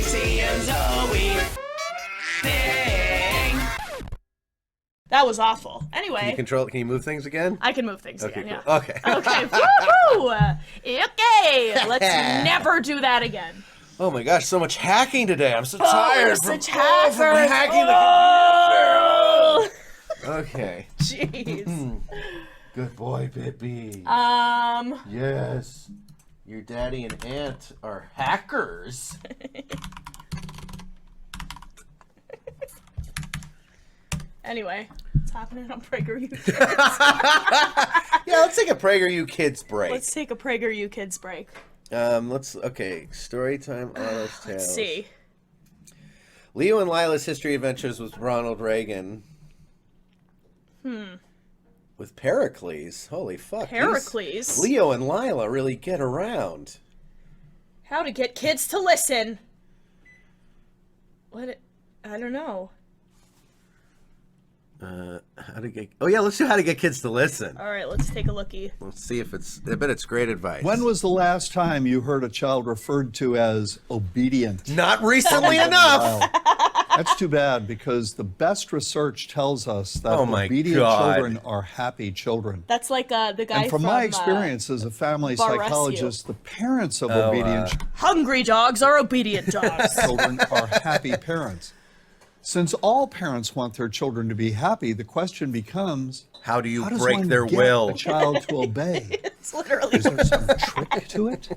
Casey and Zoe thing. That was awful. Anyway. Can you move things again? I can move things again, cool. yeah. Okay. Okay, woohoo! Okay, let's never do that again. Oh my gosh, so much hacking today. I'm so tired from hackers. hacking oh. the computer. Okay. Jeez. Good boy, Pippi. Yes. Your daddy and aunt are hackers. Anyway, what's happening on PragerU Kids? Yeah, let's take a PragerU Kids break. Let's take a PragerU Kids break. Okay, story time, Lila's Tales. Let's see. Leo and Lila's History Adventures with Ronald Reagan. With Pericles. Holy fuck. Pericles? Leo and Lila really get around. How to get kids to listen. What? I don't know. Oh yeah, let's do how to get kids to listen. All right, let's take a lookie. Let's see if I bet it's great advice. When was the last time you heard a child referred to as obedient? Not recently enough. That's too bad, because the best research tells us that obedient God. children are happy children. That's like the guy And from my experience as a family Bar psychologist, the parents of obedient hungry dogs are obedient dogs. children are happy parents. Since all parents want their children to be happy, the question becomes, how do you how does break one their get will? a child to obey? It's literally. Is there some trick to it?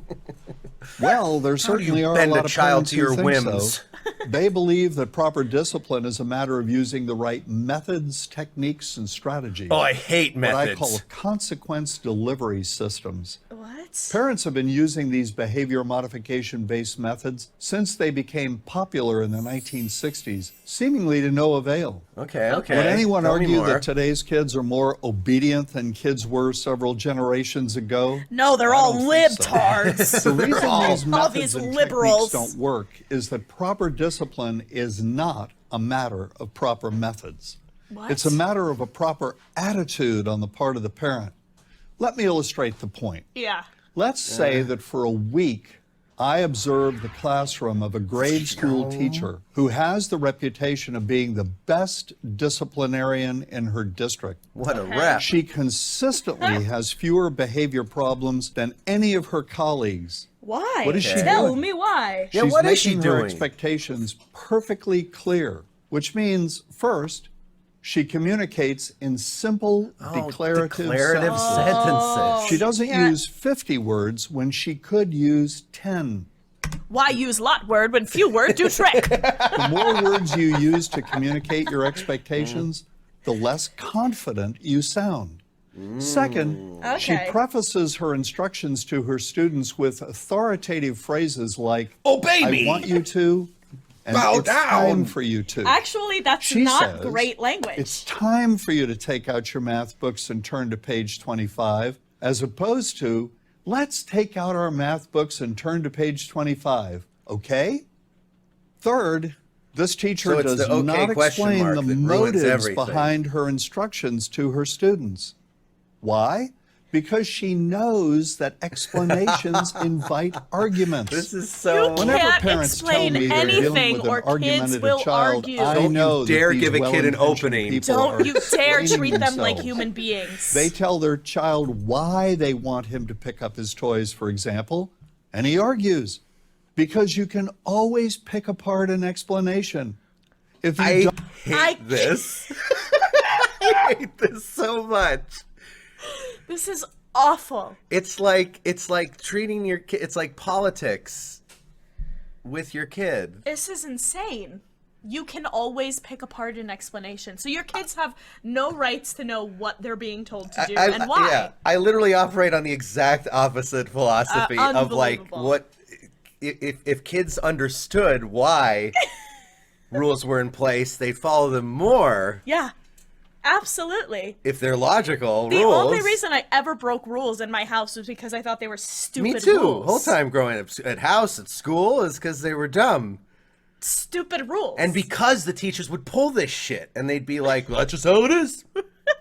Well, there certainly are a bend lot a of child parents to who your think whims? so. They believe that proper discipline is a matter of using the right methods, techniques, and strategies. Oh, I hate What I methods. call consequence delivery systems. What? Parents have been using these behavior modification-based methods since they became popular in the 1960s, seemingly to no avail. Okay. Would anyone Tell me argue more. that today's kids are more obedient than kids were several generations ago? No, they're all libtards. The reason these all methods these and liberals. techniques don't work is that proper discipline is not a matter of proper methods. What? It's a matter of a proper attitude on the part of the parent. Let me illustrate the point. Yeah. Let's say that for a week, I observed the classroom of a grade school teacher who has the reputation of being the best disciplinarian in her district. What a rep. She consistently has fewer behavior problems than any of her colleagues. Why? What is she Tell doing? me why. Yeah, She's what is she making her doing? expectations perfectly clear, which means, first, she communicates in simple declarative sentences. She doesn't use 50 words when she could use 10. Why use lot word when few word do trick? The more words you use to communicate your expectations, the less confident you sound. Second, she prefaces her instructions to her students with authoritative phrases like, "Obey me. I want you to," and Bow "It's down." time for you to." Actually, that's She not says, great language. It's time for you to take out your math books and turn to page 25, as opposed to, let's take out our math books and turn to page 25, okay? Third, this teacher So it's does the okay not question explain mark the that ruins motives everything. behind her instructions to her students. Why? Because she knows that explanations invite arguments. This is so. Whenever can't parents tell explain me they're dealing anything with an or kids argumentative will child, argue. I Don't know you dare that these give a kid an well-intentioned opening. people Don't are you dare explaining treat them like themselves. human beings. They tell their child why they want him to pick up his toys, for example, and he argues, because you can always pick apart an explanation. If you I don't, hate this. I hate this so much. This is awful. It's like treating your kid. It's like politics with your kid. This is insane. You can always pick apart an explanation. So your kids have no rights to know what they're being told to do and why. Yeah, I literally operate on the exact opposite philosophy of like Unbelievable. what if kids understood why rules were in place, they'd follow them more. Yeah, absolutely. If they're logical The rules. only reason I ever broke rules in my house was because I thought they were stupid Me too. rules. Whole time growing up at house, at school, is because they were dumb. Stupid rules. And because the teachers would pull this shit, and they'd be like, well, that's just how it is.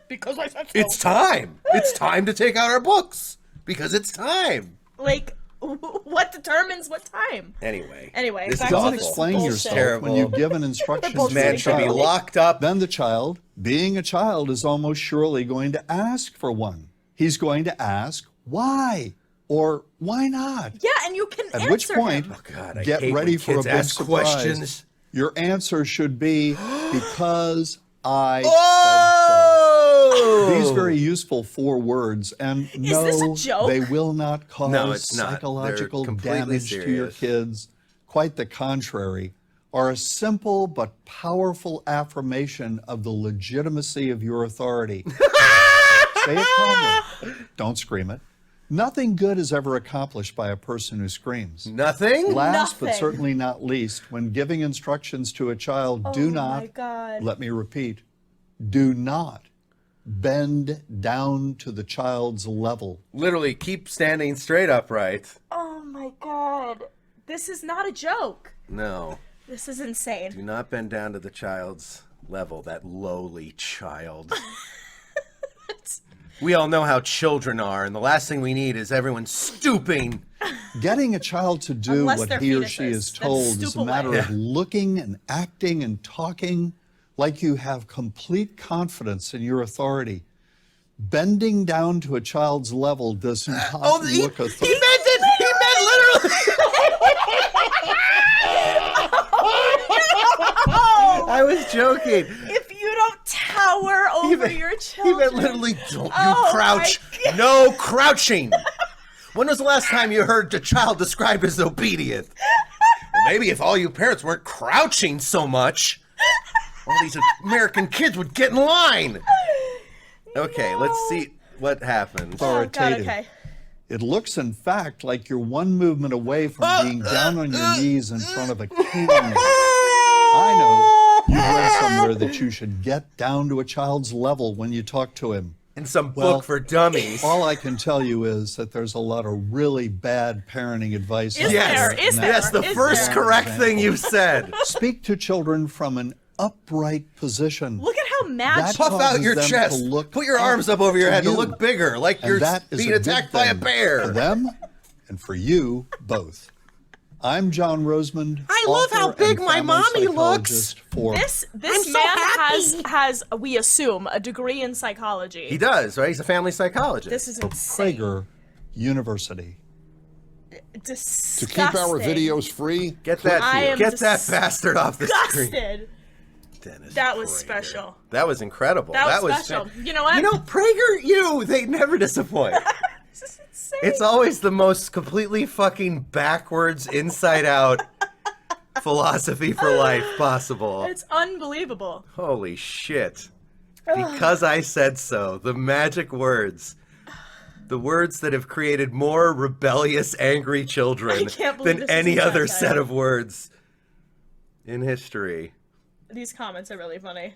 because I said so. It's time. It's time to take out our books. Because it's time. Like, What determines what time? Anyway, back this is to Don't this awful. explain bullshit. yourself Terrible. when you've given instructions to Man a should be child. locked up. Then the child, being a child, is almost surely going to ask for one. He's going to ask why or why not. Yeah, and you can At answer which point, him. God, I get hate ready when for a kids big ask surprise. questions. Your answer should be because I Oh! said so. These very useful 4 words, and no, this a joke? they will not cause No, it's not. They're psychological completely damage to your serious. kids. Quite the contrary, are a simple but powerful affirmation of the legitimacy of your authority. Say it calmly. Don't scream it. Nothing good is ever accomplished by a person who screams. Nothing? Last but Nothing. certainly not least, when giving instructions to a child, Oh do my not, God. let me repeat, do not bend down to the child's level. Literally, keep standing straight upright. Oh my God. This is not a joke. No. This is insane. Do not bend down to the child's level, that lowly child. We all know how children are, and the last thing we need is everyone stooping. Getting a child to do Unless what they're he or fetuses, she is then told is stoop a matter away. of looking and acting and talking like you have complete confidence in your authority. Bending down to a child's level does not He look meant it! He meant literally! I was joking. If you don't tower over your He children. meant literally, don't Oh, you crouch. my God. No crouching. When was the last time you heard a child described as obedient? Well, maybe if all you parents weren't crouching so much, all these American kids would get in line. Okay, let's see what happens. Oh, God, authoritative. okay. It looks, in fact, like you're one movement away from being down on your knees in front of a king. I know you've read somewhere that you should get down to a child's level when you talk to him. In some Well, book for dummies. All I can tell you is that there's a lot of really bad parenting advice. Is out Yes, there? there. Is there? yes, the Is first there? correct thing you've said. Speak to children from an upright position. Look at how mad That she Puff out causes your them to chest. look Put your arms up over your to head to you. look bigger, like And you're that is being a good attacked by a thing bear. For them and for you both. I'm John Rosemond. I love how author big and my family mommy looks. psychologist For This I'm so man happy. has we assume a degree in psychology. He does, right? He's a family psychologist. This is insane. Prager University. Disgusting. To keep our videos free, Get that, I am get that bastard off the screen. disgusted. Dennis That was Prager. special. That was incredible. That was special. fan- You know what? You know, PragerU, they never disappoint. This is insane. It's always the most completely fucking backwards, inside out philosophy for life possible. It's unbelievable. Holy shit. Because I said so. The magic words. The words that have created more rebellious, angry children I can't believe than this is any a other satire. set of words in history. These comments are really funny.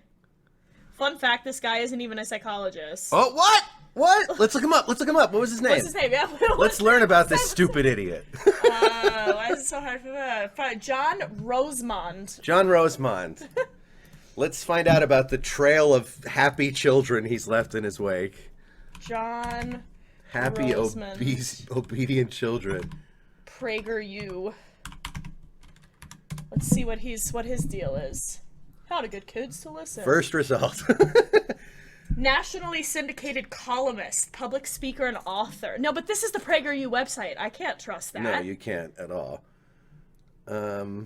Fun fact, this guy isn't even a psychologist. Oh, what? What? Let's look him up. Let's look him up. What was his name? What's his name? Yeah. Let's learn about this stupid idiot. Why is it so hard for that? John Rosemond. John Rosemond. Let's find out about the trail of happy children he's left in his wake. John Happy, Rosemond. obedient children. PragerU. Let's see what his deal is. How to get kids to listen. First result. Nationally syndicated columnist, public speaker, and author. No, but this is the PragerU website. I can't trust that. No, you can't at all.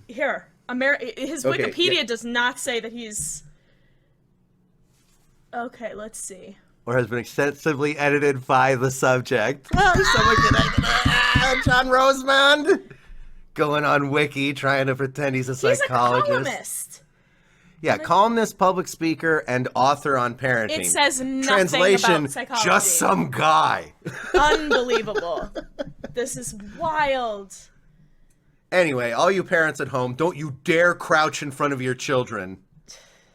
Here, his Okay, Wikipedia yeah. does not say that he's. Okay, let's see. Or has been extensively edited by the subject. Someone can John Rosemond going on Wiki trying to pretend he's a He's a psychologist. columnist. Yeah, columnist, public speaker, and author on parenting. It says nothing Translation, about psychology. just some guy. Unbelievable. This is wild. Anyway, all you parents at home, don't you dare crouch in front of your children.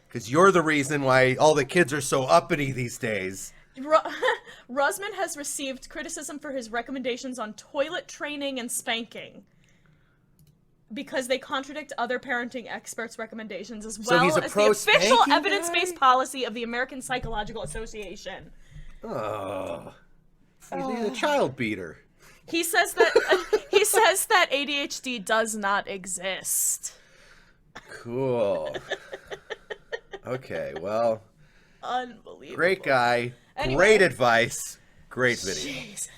Because you're the reason why all the kids are so uppity these days. Rosemond has received criticism for his recommendations on toilet training and spanking because they contradict other parenting experts' recommendations as So well he's a as the official pro-spanking evidence-based guy? policy of the American Psychological Association. Oh. He's a child beater. He says that he He says that ADHD does not exist. Cool. Okay, well, Unbelievable. great guy. Anyway. Great advice. Great video. Jesus.